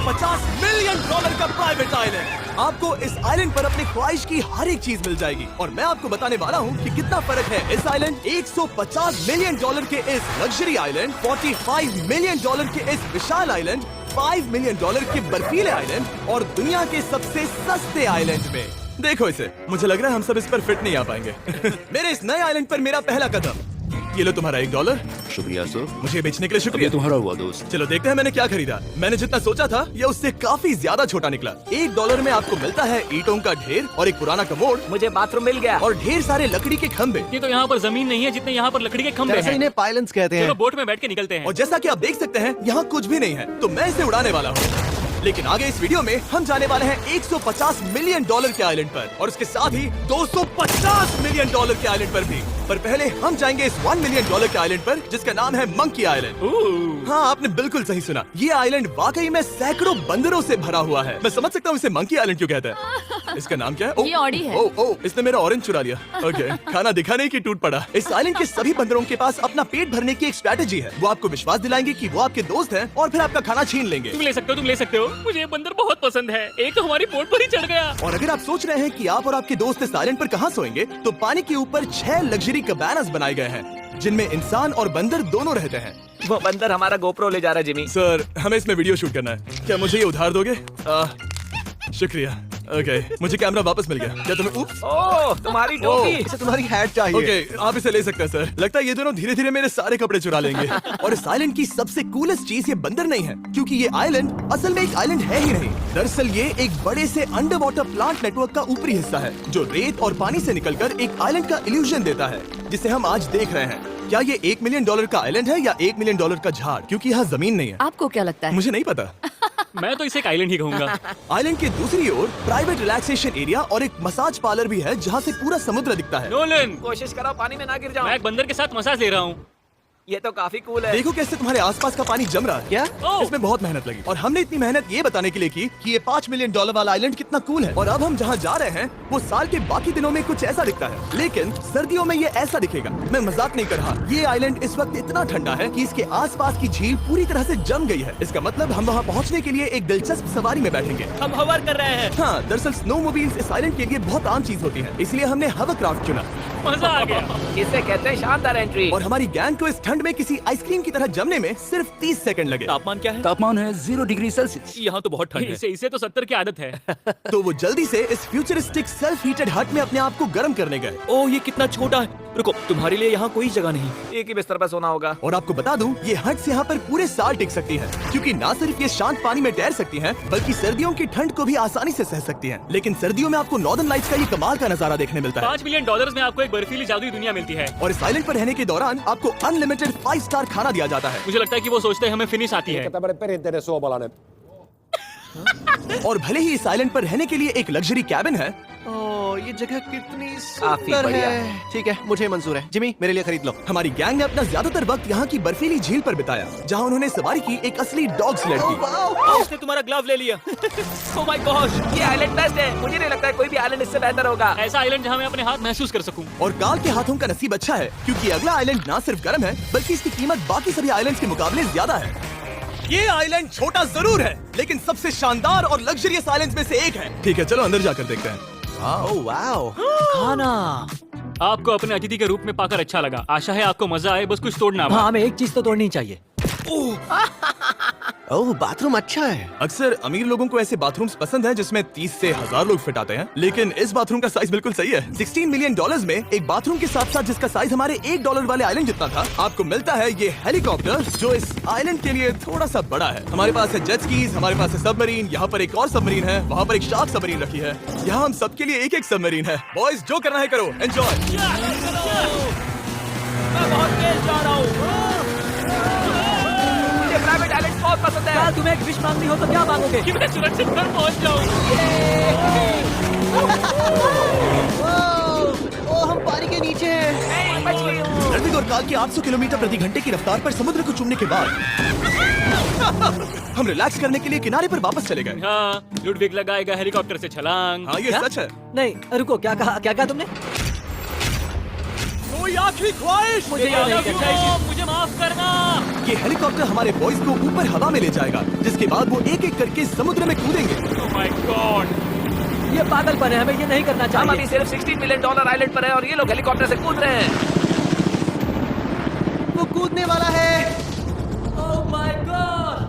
$150 million का private island. आपको इस आइलैंड पर अपनी ख्वाहिश की हर एक चीज मिल जाएगी और मैं आपको बताने वाला हूँ कि कितना फर्क है इस आइलैंड $150 मिलियन के इस लग्जरी आइलैंड, $45 मिलियन के इस विशाल आइलैंड, $5 मिलियन के बर्फीले आइलैंड और दुनिया के सबसे सस्ते आइलैंड में। देखो इसे, मुझे लग रहा है हम सब इस पर फिट नहीं आ पाएंगे। मेरे इस नए आइलैंड पर मेरा पहला कदम। ये लो तुम्हारा $1। शुक्रिया सर। मुझे बेचने के लिए ये शुक्रिया। तुम्हारा हुआ दोस्त। चलो देखते हैं मैंने क्या खरीदा। मैंने जितना सोचा था ये उससे काफी ज्यादा छोटा निकला। $1 में आपको मिलता है ईंटों का ढेर और एक पुराना कमोड। मुझे बाथरूम मिल गया। और ढेर सारे लकड़ी के खंभे। ये तो यहाँ पर जमीन नहीं है जितने यहाँ पर लकड़ी के खंभे हैं। इन्हें पायलन्स कहते चलो हैं। बोट में बैठ के निकलते हैं। और जैसा कि आप देख सकते हैं यहाँ कुछ भी नहीं है, तो मैं इसे उड़ाने वाला हूँ। लेकिन आगे इस वीडियो में हम जाने वाले हैं $150 मिलियन के आइलैंड पर और उसके साथ ही $250 मिलियन के आइलैंड पर भी। पर पहले हम जाएंगे इस $1 मिलियन के आइलैंड पर जिसका नाम है मंकी आइलैंड। हाँ, आपने बिल्कुल सही सुना। ये आइलैंड वाकई में सैकड़ों बंदरों से भरा हुआ है। मैं समझ सकता हूँ इसे मंकी आइलैंड क्यों कहते हैं। इसका नाम क्या है? ये ऑडी है। ओ, इसने मेरा ऑरेंज चुरा लिया। ओके, खाना दिखाने की टूट पड़ा। इस आइलैंड के सभी बंदरों के पास अपना पेट भरने की एक स्ट्रैटेजी है। वो आपको विश्वास दिलाएंगे कि वो आपके दोस्त हैं और फिर आपका खाना छीन लेंगे। तुम ले सकते हो। मुझे ये बंदर बहुत पसंद है। एक तो हमारी बोट पर ही चढ़ गया। और अगर आप सोच रहे हैं कि आप और आपके दोस्त इस आइलैंड पर कहाँ सोएंगे, तो पानी के ऊपर 6 लग्जरी कैबानास बनाए गए हैं जिनमें इंसान और बंदर दोनों रहते हैं। वो बंदर हमारा गोप्रो ले जा रहा है जिमी। सर, हमें इसमें वीडियो शूट करना है। क्या मुझे ये उधार दोगे? शुक्रिया। ओके, मुझे कैमरा वापस मिल गया। क्या तुम्हें उप्स? ओह, तुम्हारी टोपी। इसे तुम्हारी हैट चाहिए। ओके, आप इसे ले सकते हैं सर। लगता है ये दोनों धीरे धीरे मेरे सारे कपड़े चुरा लेंगे। और इस आइलैंड की सबसे कूलेस्ट चीज ये बंदर नहीं है, क्योंकि ये आइलैंड असल में एक आइलैंड है ही नहीं। दरअसल ये एक बड़े से अंडर वाटर प्लांट नेटवर्क का ऊपरी हिस्सा है जो रेत और पानी से निकलकर एक आइलैंड का इल्यूजन देता है जिसे हम आज देख रहे हैं। क्या ये $1 मिलियन का आइलैंड है या $1 मिलियन का झाड़? क्योंकि यहाँ जमीन नहीं है। आपको क्या लगता है? मुझे नहीं पता। मैं तो इसे एक आइलैंड ही कहूँगा। आइलैंड के दूसरी ओर प्राइवेट रिलैक्सेशन एरिया और एक मसाज पार्लर भी है जहाँ से पूरा समुद्र दिखता है। नोलन, कोशिश करो पानी में ना गिर मैं जाओ। एक बंदर के साथ मसाज ले रहा हूँ। ये तो काफी कूल है। देखो कैसे तुम्हारे आसपास का पानी जम रहा है। क्या? इसमें बहुत मेहनत लगी और हमने इतनी मेहनत ये बताने के लिए की कि ये $5 मिलियन वाला आइलैंड कितना कूल है। और अब हम जहाँ जा रहे हैं वो साल के बाकी दिनों में कुछ ऐसा दिखता है, लेकिन सर्दियों में ये ऐसा दिखेगा। मैं मजाक नहीं कर रहा। ये आइलैंड इस वक्त इतना ठंडा है कि इसके आसपास की झील पूरी तरह से जम गई है। इसका मतलब हम वहाँ पहुँचने के लिए एक दिलचस्प सवारी में बैठेंगे। हम होवर कर रहे हैं। हाँ, दरअसल स्नोमोबाइल्स इस आइलैंड के लिए बहुत आम चीज होती है, इसलिए हमने हवरक्राफ्ट चुना। मजा आ गया। इसे कहते हैं शानदार एंट्री। और हमारी गैंग को इस ठंड में किसी आइसक्रीम की तरह जमने में सिर्फ 30 सेकंड लगे। तापमान क्या है? तापमान है 0 डिग्री सेल्सियस। यहाँ तो बहुत ठंड है। इसे तो 70 की आदत है। तो वो जल्दी से इस फ्यूचरिस्टिक सेल्फ हीटेड हट में अपने आप को गर्म करने गए। ओह, ये कितना छोटा है। रुको, तुम्हारे लिए यहाँ कोई जगह नहीं। एक ही बिस्तर पर सोना होगा। और आपको बता दूं, ये हट्स यहाँ पर पूरे साल टिक सकती है, क्योंकि ना सिर्फ ये शांत पानी में तैर सकती हैं, बल्कि सर्दियों की ठंड को भी आसानी से सह सकती हैं। लेकिन सर्दियों में आपको नॉर्दर्न लाइट्स का ये कमाल का नजारा देखने मिलता है। $5 मिलियन में आपको एक बर्फीली जादुई दुनिया मिलती है। और इस आइलैंड पर रहने के दौरान आपको अनलिमिटेड 5 स्टार खाना दिया जाता है। मुझे लगता है कि वो सोचते हैं हमें फिनिश आती है। और भले ही इस आइलैंड पर रहने के लिए एक लग्जरी कैबिन है, ओह, ये जगह कितनी काफी सुंदर बढ़िया है। ठीक है, मुझे मंजूर है। जिमी, मेरे लिए खरीद लो। हमारी गैंग ने अपना ज्यादातर वक्त यहाँ की बर्फीली झील पर बिताया, जहाँ उन्होंने सवारी की एक असली डॉग स्लेड की। उसने तुम्हारा ग्लव ले लिया। ओह माय गॉश, ये आइलैंड बेस्ट है। मुझे नहीं लगता है कोई भी आइलैंड इससे बेहतर होगा। ऐसा आइलैंड जहाँ मैं अपने हाथ महसूस कर सकूं। और काल के हाथों का नसीब अच्छा है, क्योंकि अगला आइलैंड ना सिर्फ गर्म है, बल्कि इसकी कीमत बाकी सभी आइलैंड्स के मुकाबले ज्यादा है। ये आइलैंड छोटा जरूर है, लेकिन सबसे शानदार और लग्जरियस आइलैंड्स में से एक है। ठीक है, चलो अंदर जाकर देखते हैं। Oh wow. खाना। आपको अपने अतिथि के रूप में पाकर अच्छा लगा। आशा है आपको मजा आए, बस कुछ तोड़ना। हाँ, हमें एक चीज तो तोड़नी चाहिए। ओह, बाथरूम अच्छा है। अक्सर अमीर लोगों को ऐसे बाथरूम्स पसंद हैं जिसमें 30 से 1000 लोग फिट आते हैं, लेकिन इस बाथरूम का साइज बिल्कुल सही है। $16 मिलियन में एक बाथरूम के साथ साथ जिसका साइज हमारे $1 वाले आइलैंड जितना था, आपको मिलता है ये हेलीकॉप्टर, जो इस आइलैंड के लिए थोड़ा सा बड़ा है। हमारे पास है जेट स्कीज, हमारे पास है सबमरीन, यहाँ पर एक और सबमरीन है, वहाँ पर एक शार्क सबमरीन रखी है। यहाँ हम सबके लिए एक एक सबमरीन है। बॉयज, जो करना है करो, एंजॉय। मैं बहुत तेज जा रहा हूँ। मुझे प्राइवेट आइलैंड बहुत पसंद है। तुम्हें एक विश मांगनी हो तो क्या मांगोगे? कि मैं सुरक्षित घर पहुंच जाऊं। ओह, हम पानी के नीचे हैं। बच गई हूँ। रणवीर और काल की 800 किलोमीटर प्रति घंटे की रफ्तार पर समुद्र को चूमने के बाद हम रिलैक्स करने के लिए किनारे पर वापस चले गए। हाँ, लुडविग लगाएगा हेलीकॉप्टर से छलांग। हाँ, ये सच है। नहीं, रुको, क्या कहा तुमने? कोई आखिरी ख्वाहिश? मुझे याद नहीं करना है। मुझे माफ माफ करना। ये हेलीकॉप्टर हमारे बॉयज को ऊपर हवा में ले जाएगा, जिसके बाद वो एक एक करके समुद्र में कूदेंगे। ओह माय गॉड, ये पागलपन है, हमें ये नहीं करना चाहिए। हम अभी सिर्फ $16 मिलियन आइलैंड पर है और ये लोग हेलीकॉप्टर से कूद रहे हैं। वो कूदने वाला है। ओह माय गॉड,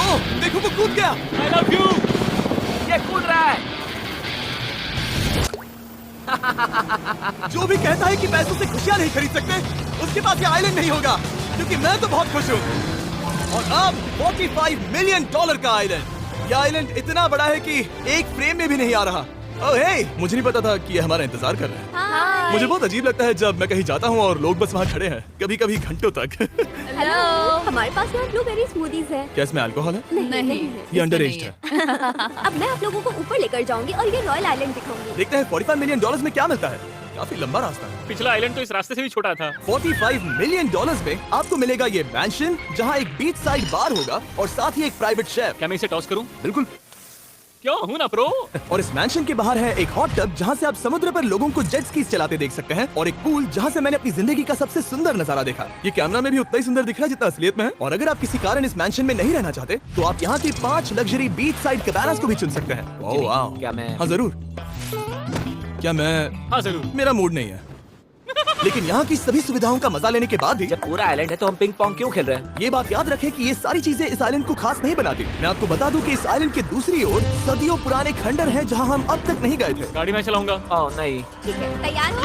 ओह देखो वो कूद गया। I love you. ये कूद रहा है। जो भी कहता है कि पैसों से खुशियां नहीं खरीद सकते, उसके पास ये आइलैंड नहीं होगा, क्योंकि मैं तो बहुत खुश हूँ। और अब $45 मिलियन का आइलैंड। ये आइलैंड इतना बड़ा है कि एक फ्रेम में भी नहीं आ रहा। ओह हे, मुझे नहीं पता था कि ये हमारा इंतजार कर रहे हैं। हाय। मुझे बहुत अजीब लगता है जब मैं कहीं जाता हूँ और लोग बस वहाँ खड़े हैं, कभी कभी घंटों तक। हेलो। हमारे पास यहाँ ब्लूबेरी स्मूदीज है। क्या इसमें अल्कोहल है? नहीं। ये अंडर एज है। अब मैं आप लोगों को ऊपर लेकर जाऊंगी और ये रॉयल आइलैंड दिखाऊंगी। देखते हैं $45 मिलियन में क्या मिलता है। काफी लंबा रास्ता है। पिछला आइलैंड तो इस रास्ते से भी छोटा था। $45 मिलियन में आपको मिलेगा ये मैंशन, जहाँ एक बीच साइड बार होगा और साथ ही एक प्राइवेट शेफ। क्या मैं इसे टॉस करूं? बिल्कुल। क्यों हूं ना प्रो। और इस मैंशन के बाहर है एक हॉट टब, जहाँ से आप समुद्र पर लोगों को जेट स्कीज चलाते देख सकते हैं, और एक पूल जहाँ से मैंने अपनी जिंदगी का सबसे सुंदर नजारा देखा। ये कैमरा में भी उतना ही सुंदर दिख रहा है जितना असलियत में है। और अगर आप किसी कारण इस मैंशन में नहीं रहना चाहते, तो आप यहाँ की 5 लग्जरी बीच साइड कैबानास को भी चुन सकते हैं। ओह वाह। क्या मैं- हाँ जरूर। क्या मैं? हाँ जरूर। मेरा मूड नहीं है। लेकिन यहाँ की सभी सुविधाओं का मजा लेने के बाद भी जब पूरा आइलैंड है तो हम पिंग पोंग क्यों खेल रहे हैं? ये बात याद रखें कि ये सारी चीजें इस आइलैंड को खास नहीं बनाती। मैं आपको बता दूं कि इस आइलैंड के दूसरी ओर सदियों पुराने खंडर हैं, जहां हम अब तक नहीं गए थे। गाड़ी मैं चलाऊंगा। ओह नहीं। ठीक है, तैयार हो?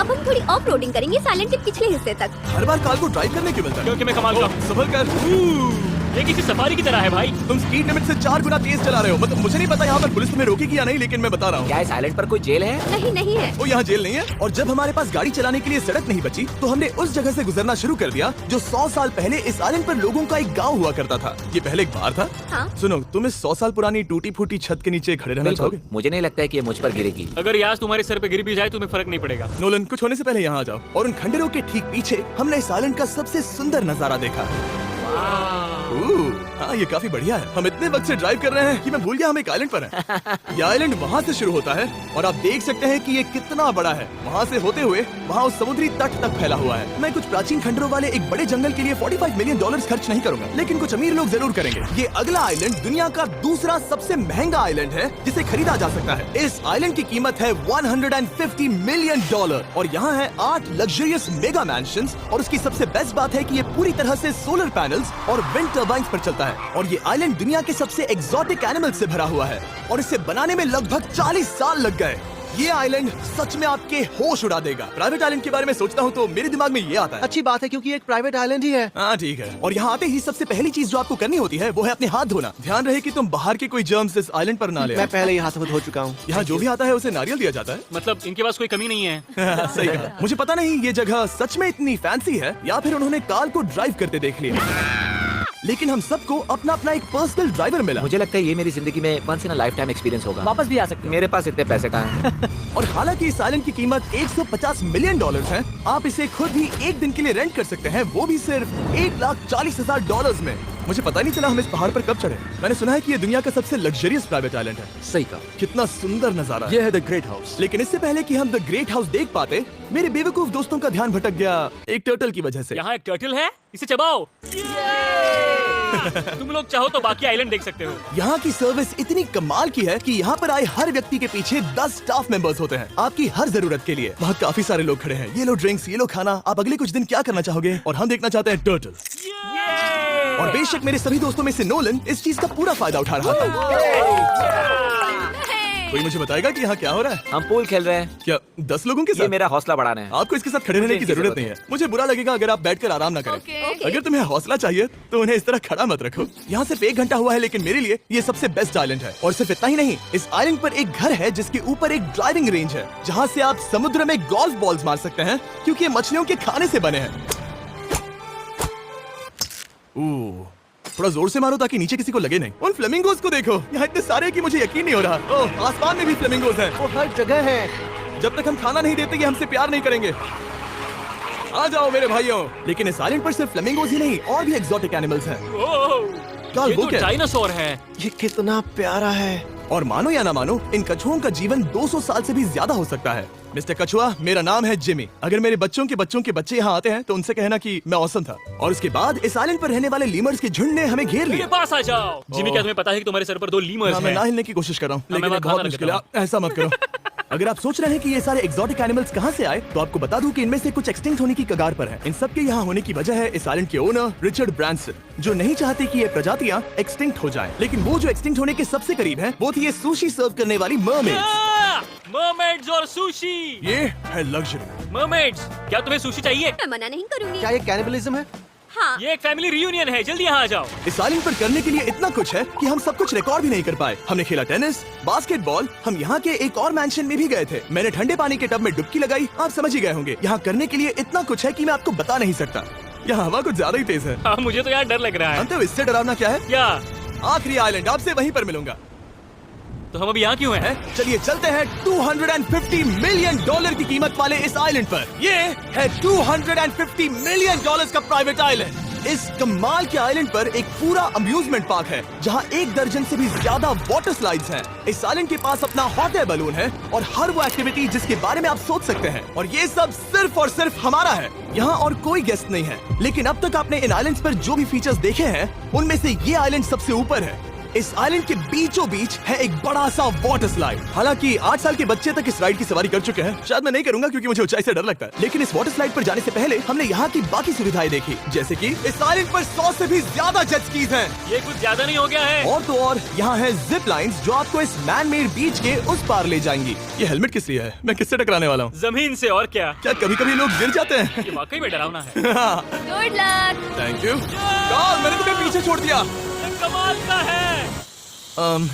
अब हम थोड़ी ऑफ रोडिंग करेंगे इस आइलैंड के पिछले हिस्से तक। हर बार कार को ड्राइव करने क्यों मिलता है? क्योंकि मैं कमाल का। संभल कर। ये किसी सफारी की तरह है भाई। तुम स्पीड लिमिट से 4 गुना तेज चला रहे हो। मतलब मुझे नहीं पता यहाँ पर पुलिस तुम्हें रोकेगी या नहीं, लेकिन मैं बता रहा हूँ। क्या इस आइलैंड पर कोई जेल है? नहीं है। वो यहाँ जेल नहीं है। और जब हमारे पास गाड़ी चलाने के लिए सड़क नहीं बची, तो हमने उस जगह से गुजरना शुरू कर दिया जो 100 साल पहले इस आइलैंड पर लोगों का एक गाँव हुआ करता था। ये पहले एक बार था। हाँ। सुनो, तुम इस 100 साल पुरानी टूटी फूटी छत के नीचे खड़े रहना बिल्कुल। चाहोगे? मुझे नहीं लगता है कि ये मुझ पर गिरेगी। अगर ये आज तुम्हारे सर पे गिर भी जाए तुम्हें फर्क नहीं पड़ेगा। नोलन, कुछ होने से पहले यहाँ आ जाओ। और उन खंडरों के ठीक पीछे हमने इस आइलैंड का सबसे सुंदर नजारा देखा। हाँ, ये काफी बढ़िया है। हम इतने वक्त से ड्राइव कर रहे हैं कि मैं भूल गया हम एक आइलैंड पर हैं। ये आइलैंड वहाँ से शुरू होता है और आप देख सकते हैं कि ये कितना बड़ा है। वहाँ से होते हुए वहाँ उस समुद्री तट तक फैला हुआ है। मैं कुछ प्राचीन खंडरों वाले एक बड़े जंगल के लिए $45 मिलियन खर्च नहीं करूंगा, लेकिन कुछ अमीर लोग जरूर करेंगे। ये अगला आइलैंड दुनिया का दूसरा सबसे महंगा आइलैंड है जिसे खरीदा जा सकता है। इस आइलैंड की कीमत है $150 मिलियन और यहाँ है 8 लग्जरियस मेगा मैंशंस। और उसकी सबसे बेस्ट बात है कि ये पूरी तरह से सोलर पैनल्स और विंड टर्बाइन्स पर चलता है। और ये आइलैंड दुनिया के सबसे एक्सोटिक एनिमल से भरा हुआ है और इसे बनाने में लगभग 40 साल लग गए। ये आइलैंड सच में आपके होश उड़ा देगा। प्राइवेट आइलैंड के बारे में सोचता हूँ तो मेरे दिमाग में ये आता है। अच्छी बात है क्योंकि ये एक प्राइवेट आइलैंड ही है। हाँ ठीक है। और यहाँ आते ही सबसे पहली चीज जो आपको करनी होती है वो है अपने हाथ धोना। ध्यान रहे कि तुम बाहर के कोई जर्म्स इस आइलैंड पर ना ले। मैं पहले ही हाथों धो चुका हूँ। यहाँ जो भी आता है उसे नारियल दिया जाता है। मतलब इनके पास कोई कमी नहीं है। सही कहा। मुझे पता नहीं ये जगह सच में इतनी फैंसी है या फिर उन्होंने कार को ड्राइव करते देख लिया, लेकिन हम सबको अपना अपना एक पर्सनल ड्राइवर मिला। मुझे लगता है ये मेरी जिंदगी में once in a lifetime experience होगा। वापस भी आ सकते हैं। मेरे पास इतने पैसे कहाँ हैं? और हालांकि इस आइलैंड की कीमत $150 मिलियन है, आप इसे खुद भी एक दिन के लिए रेंट कर सकते हैं, वो भी सिर्फ $1,40,000 में। मुझे पता नहीं चला हम इस पहाड़ पर कब चढ़े। मैंने सुना है कि ये दुनिया का सबसे लग्जरियस प्राइवेट आइलैंड है। सही कहा। कितना सुंदर नजारा है। ये है द ग्रेट हाउस। लेकिन इससे पहले कि हम द ग्रेट हाउस देख पाते, मेरे बेवकूफ दोस्तों का ध्यान भटक गया एक टर्टल की वजह से। यहाँ एक टर्टल है, इसे चबाओ। तुम लोग चाहो तो बाकी आइलैंड देख सकते हो। यहाँ की सर्विस इतनी कमाल की है कि यहाँ पर आए हर व्यक्ति के पीछे 10 स्टाफ मेंबर्स होते हैं आपकी हर जरूरत के लिए। वहाँ काफी सारे लोग खड़े हैं। ये लो ड्रिंक्स, ये लो खाना। आप अगले कुछ दिन क्या करना चाहोगे? और हम देखना चाहते हैं टर्टल। और बेशक मेरे सभी दोस्तों में से नोलन इस चीज का पूरा फायदा उठा रहा था। कोई मुझे बताएगा कि यहाँ क्या हो रहा है? हम पूल खेल रहे हैं। क्या 10 लोगों के ये साथ? मेरा हौसला बढ़ाना है। आपको इसके साथ खड़े रहने की जरूरत नहीं है। मुझे बुरा लगेगा अगर आप बैठकर आराम ना करें। अगर तुम्हें हौसला चाहिए तो उन्हें इस तरह खड़ा मत रखो। यहाँ सिर्फ 1 घंटा हुआ है, लेकिन मेरे लिए ये सबसे बेस्ट आइलैंड है। और सिर्फ इतना ही नहीं, इस आइलैंड पर एक घर है जिसके ऊपर एक ड्राइविंग रेंज है, जहाँ से आप समुद्र में गोल्फ बॉल्स मार सकते हैं, क्योंकि ये मछलियों के खाने से बने हैं। थोड़ा जोर से मारो ताकि नीचे किसी को लगे नहीं। उन फ्लेमिंगोज को देखो, यहाँ इतने सारे कि मुझे यकीन नहीं हो रहा। ओह, आसमान में भी फ्लेमिंगोज हैं। वो हर जगह है। जब तक हम खाना नहीं देते ये हमसे प्यार नहीं करेंगे। आ जाओ मेरे भाइयों। लेकिन इस आइलैंड पर सिर्फ फ्लेमिंगोज ही नहीं, और भी एक्सोटिक एनिमल्स हैं। ये वो तो क्या? डायनासोर है। ये कितना प्यारा है। और मानो या ना मानो, इन कछुओं का जीवन 200 साल से भी ज्यादा हो सकता है। मिस्टर कछुआ, मेरा नाम है जिमी। अगर मेरे बच्चों के बच्चे यहाँ आते हैं तो उनसे कहना कि मैं औसम था। और उसके बाद इस आइलैंड पर रहने वाले लीमर्स के झुंड ने हमें घेर मेरे लिया। पास आ जाओ। जिमी, क्या तुम्हें पता है कि तुम्हारे सर पर 2 लीमर्स हाँ, मैं हैं? ना हिलने की कोशिश कर रहा हूँ, मैं लेकिन ये वहाँ बहुत खाना मुश्किल है। रखता ऐसा मत करो। अगर आप सोच रहे हैं कि ये सारे एक्सोटिक एनिमल्स कहाँ से आए, तो आपको बता दूं कि इनमें से कुछ एक्सटिंक्ट होने की कगार पर हैं। इन सब के यहाँ होने की वजह है इस आइलैंड के ओनर रिचर्ड ब्रांसन, जो नहीं चाहते कि ये प्रजातियां एक्सटिंक्ट हो जाएं। लेकिन वो जो एक्सटिंक्ट होने के सबसे करीब हैं, वो थी ये सुशी सर्व करने वाली मरमेड्स। मरमेड्स और सुशी। ये है लग्जरी। मरमेड्स, क्या तुम्हें सुशी चाहिए? मैं मना नहीं करूंगी। क्या ये कैनिबलिज्म है? हाँ। ये एक फैमिली रियूनियन है, जल्दी यहाँ आ जाओ। इस आइलैंड पर करने के लिए इतना कुछ है कि हम सब कुछ रिकॉर्ड भी नहीं कर पाए। हमने खेला टेनिस, बास्केटबॉल, हम यहाँ के एक और मैंशन में भी गए थे। मैंने ठंडे पानी के टब में डुबकी लगाई। आप समझ ही गए होंगे। यहाँ करने के लिए इतना कुछ है कि मैं आपको बता नहीं सकता। यहाँ हवा कुछ ज्यादा ही तेज है। हाँ, मुझे तो यार डर लग रहा है। जानते हो इससे डरावना क्या है? क्या? आखिरी आइलैंड, आपसे वहीं पर मिलूंगा। तो हम अभी यहाँ क्यों हैं? चलिए चलते हैं $250 मिलियन की कीमत वाले इस आइलैंड पर। ये है $250 मिलियन का प्राइवेट आइलैंड। इस कमाल के आइलैंड पर एक पूरा अम्यूजमेंट पार्क है, जहां 1 दर्जन से भी ज्यादा वाटर स्लाइड्स हैं। इस आइलैंड के पास अपना हॉट एयर बलून है और हर वो एक्टिविटी जिसके बारे में आप सोच सकते हैं। और ये सब सिर्फ और सिर्फ हमारा है। यहाँ और कोई गेस्ट नहीं है। लेकिन अब तक आपने इन आइलैंड्स पर जो भी फीचर्स देखे हैं, उनमें से ये आइलैंड सबसे ऊपर है। इस आइलैंड के बीचों बीच है एक बड़ा सा वाटर स्लाइड। हालांकि 8 साल के बच्चे तक इस राइड की सवारी कर चुके हैं। शायद मैं नहीं करूंगा क्योंकि मुझे ऊंचाई से डर लगता है। लेकिन इस वाटर स्लाइड पर जाने से पहले हमने यहाँ की बाकी सुविधाएं देखी, जैसे कि इस आइलैंड पर 100 से भी ज्यादा जेट स्कीज हैं। ये कुछ ज्यादा नहीं हो गया है? और तो और यहाँ है जिप लाइन्स जो आपको इस मैन मेड बीच के उस पार ले जाएंगी। ये हेलमेट किस लिए है? मैं किससे टकराने वाला हूँ? जमीन से, और क्या? क्या कभी कभी लोग गिर जाते हैं? ये वाकई में डरावना है। Good luck. Thank you. मैंने तुम्हें पीछे छोड़ दिया। ये कमाल का है।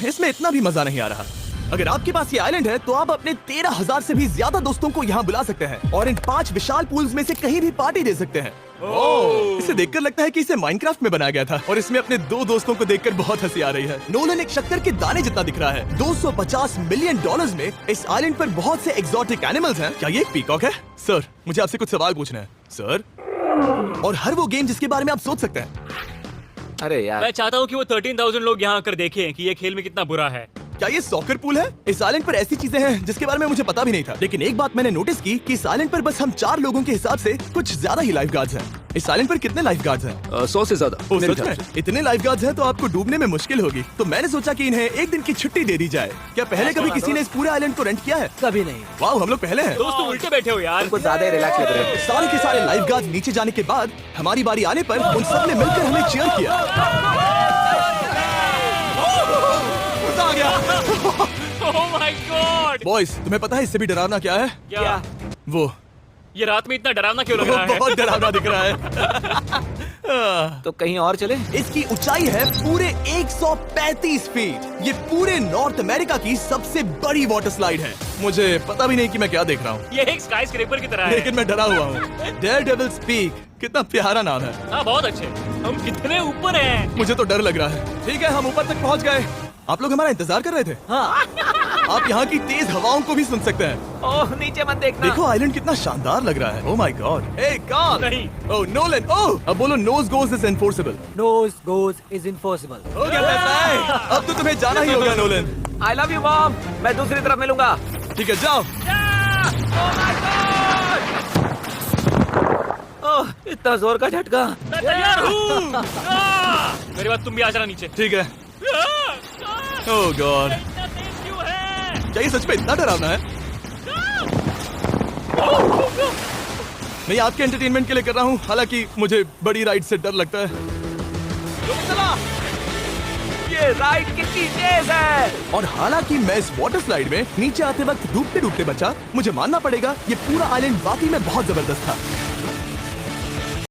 इसमें इतना भी मजा नहीं आ रहा। अगर आपके पास ये आइलैंड है तो आप अपने 13,000 से भी ज्यादा दोस्तों को यहाँ बुला सकते हैं और इन 5 विशाल पूल्स में से कहीं भी पार्टी दे सकते हैं। ओह, इसे देखकर लगता है कि इसे माइनक्राफ्ट में बनाया गया था। और इसमें अपने 2 दोस्तों को देखकर बहुत हंसी आ रही है। नोलन एक शक्कर के दाने जितना दिख रहा है। $250 मिलियन में इस आइलैंड पर बहुत से एक्सोटिक एनिमल्स हैं। क्या ये एक पीकॉक है? सर, मुझे आपसे कुछ सवाल पूछना है सर। और हर वो गेम जिसके बारे में आप सोच सकते हैं। अरे यार, मैं चाहता हूँ कि वो 13,000 लोग यहाँ आकर देखें कि ये खेल में कितना बुरा है। क्या ये सॉकर पूल है? इस आइलैंड पर ऐसी चीजें हैं जिसके बारे में मुझे पता भी नहीं था। लेकिन एक बात मैंने नोटिस की कि इस आइलैंड पर बस हम 4 लोगों के हिसाब से कुछ ज्यादा ही लाइफ गार्ड्स हैं। इस आइलैंड पर कितने लाइफ गार्ड्स हैं? 100 से ज्यादा। ओ, मेरे सच ख्याल में? से। इतने लाइफ गार्ड्स हैं तो आपको डूबने में मुश्किल होगी। तो मैंने सोचा कि इन्हें एक दिन की छुट्टी दे दी जाए। क्या पहले कभी किसी ने इस पूरे आइलैंड को रेंट किया है? कभी नहीं। वाह, हम लोग पहले हैं। दोस्त, तुम उल्टे बैठे हो यार। कुछ ज्यादा ही रिलैक्स लग रहे हैं। सारे के सारे लाइफ गार्ड्स नीचे जाने के बाद हमारी बारी आने पर उन सब ने मिलकर हमें चीयर किया। मजा आ गया। ओह माय गॉड। बॉयज, तुम्हें पता है इससे भी डरावना क्या है? क्या? वो ये रात में इतना डरावना क्यों लग रहा है? बहुत डरावना दिख रहा है। तो कहीं और चले? इसकी ऊंचाई है पूरे 135 फीट। ये पूरे नॉर्थ अमेरिका की सबसे बड़ी वाटर स्लाइड है। मुझे पता भी नहीं कि मैं क्या देख रहा हूँ, ये एक स्काई स्क्रैपर की तरह है। लेकिन मैं डरा हुआ हूँ। डेयरडेविल्स पीक, कितना प्यारा नाम है। हाँ, बहुत अच्छे। हम कितने ऊपर हैं? मुझे तो डर लग रहा है। ठीक है, हम ऊपर तक पहुँच गए। आप लोग हमारा इंतजार कर रहे थे। हाँ। आप यहाँ की तेज हवाओं को भी सुन सकते हैं। ओह, नीचे मत देखना। देखो आइलैंड कितना शानदार लग रहा है। Oh my God. Hey Karl. नहीं। Oh Nolan. ओह, अब बोलो nose goes is enforceable. Nose goes is enforceable. हो गया फैसला है। अब तो तुम्हें जाना ही होगा Nolan. I love you, mom. मैं दूसरी तरफ मिलूंगा। ठीक है, जाओ। Oh my God! ओह, इतना जोर का झटका। मैं तैयार हूँ। मेरे बाद तुम भी आ जाना नीचे। ठीक है। ओह गॉड, इतना तेज क्यों है? क्या ये सच में इतना डरावना है? मैं ये आपके एंटरटेनमेंट के लिए कर रहा हूँ। हालांकि मुझे बड़ी राइड से डर लगता है। चला। ये राइड कितनी तेज है। और हालांकि मैं इस वाटर स्लाइड में नीचे आते वक्त डूबते डूबते बचा, मुझे मानना पड़ेगा ये पूरा आइलैंड वाकई में बहुत जबरदस्त था।